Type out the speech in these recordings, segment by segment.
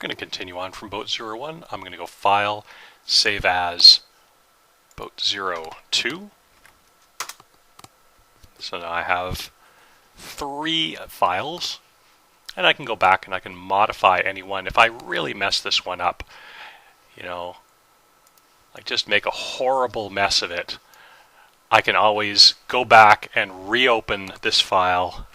going to continue on from boat01. I'm going to go File, Save As, boat02. So now I have 3 files, and I can go back and I can modify any one. If I really mess this one up, you know, like just make a horrible mess of it, I can always go back and reopen this file.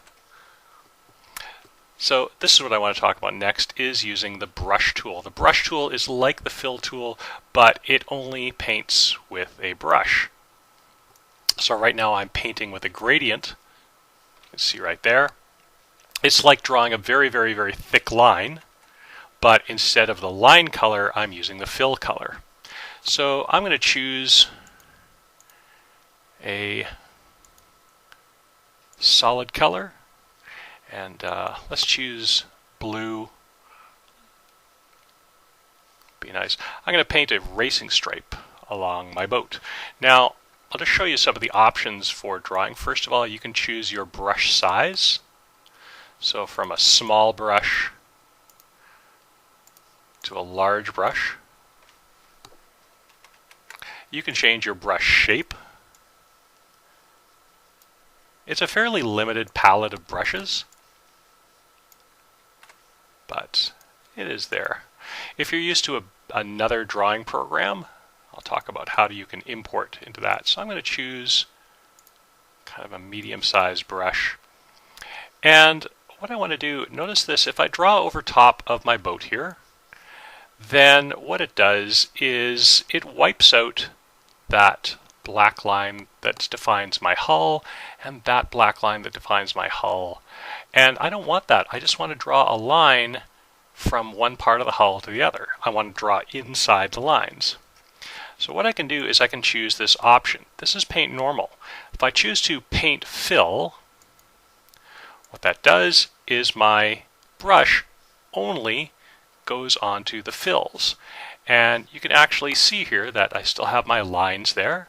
So this is what I want to talk about next, is using the brush tool. The brush tool is like the fill tool, but it only paints with a brush. So right now I'm painting with a gradient. You can see right there. It's like drawing a very, very, very thick line, but instead of the line color, I'm using the fill color. So I'm going to choose a solid color. And let's choose blue. Be nice. I'm going to paint a racing stripe along my boat. Now, I'll just show you some of the options for drawing. First of all, you can choose your brush size. So from a small brush to a large brush. You can change your brush shape. It's a fairly limited palette of brushes, but it is there. If you're used to another drawing program, I'll talk about how you can import into that. So I'm going to choose kind of a medium-sized brush. And what I want to do, notice this, if I draw over top of my boat here, then what it does is it wipes out that black line that defines my hull and that black line that defines my hull. And I don't want that. I just want to draw a line from one part of the hull to the other. I want to draw inside the lines. So what I can do is I can choose this option. This is paint normal. If I choose to paint fill, what that does is my brush only goes onto the fills. And you can actually see here that I still have my lines there.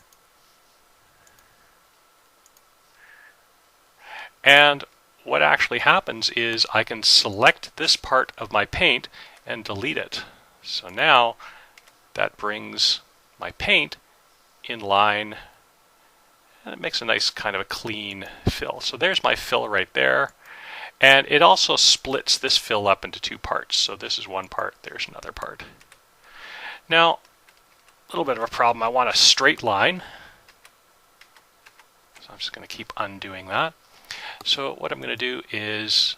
And what actually happens is I can select this part of my paint and delete it. So now that brings my paint in line, and it makes a nice kind of a clean fill. So there's my fill right there. And it also splits this fill up into 2 parts. So this is one part, there's another part. Now, a little bit of a problem. I want a straight line. So I'm just going to keep undoing that. So what I'm going to do is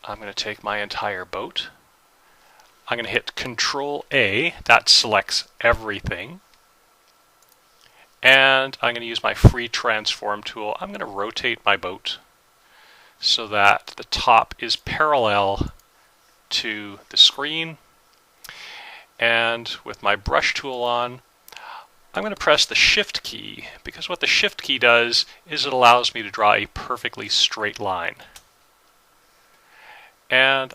I'm going to take my entire boat. I'm going to hit Control A. That selects everything. And I'm going to use my free transform tool. I'm going to rotate my boat so that the top is parallel to the screen. And with my brush tool on, I'm going to press the Shift key, because what the Shift key does is it allows me to draw a perfectly straight line. And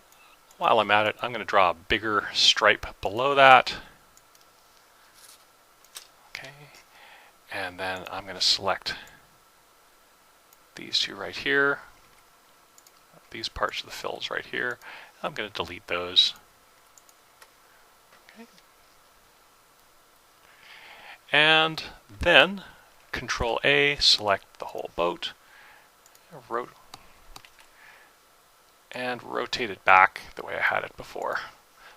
while I'm at it, I'm going to draw a bigger stripe below that. Okay, and then I'm going to select these 2 right here, these parts of the fills right here. I'm going to delete those. Okay. And then Control A, select the whole boat, and rotate it back the way I had it before.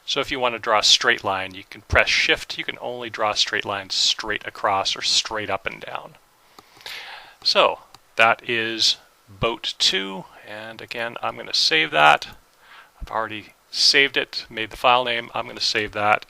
So if you want to draw a straight line, you can press Shift. You can only draw straight lines straight across or straight up and down. So that is boat 2, and again I'm going to save that. I've already saved it, made the file name. I'm going to save that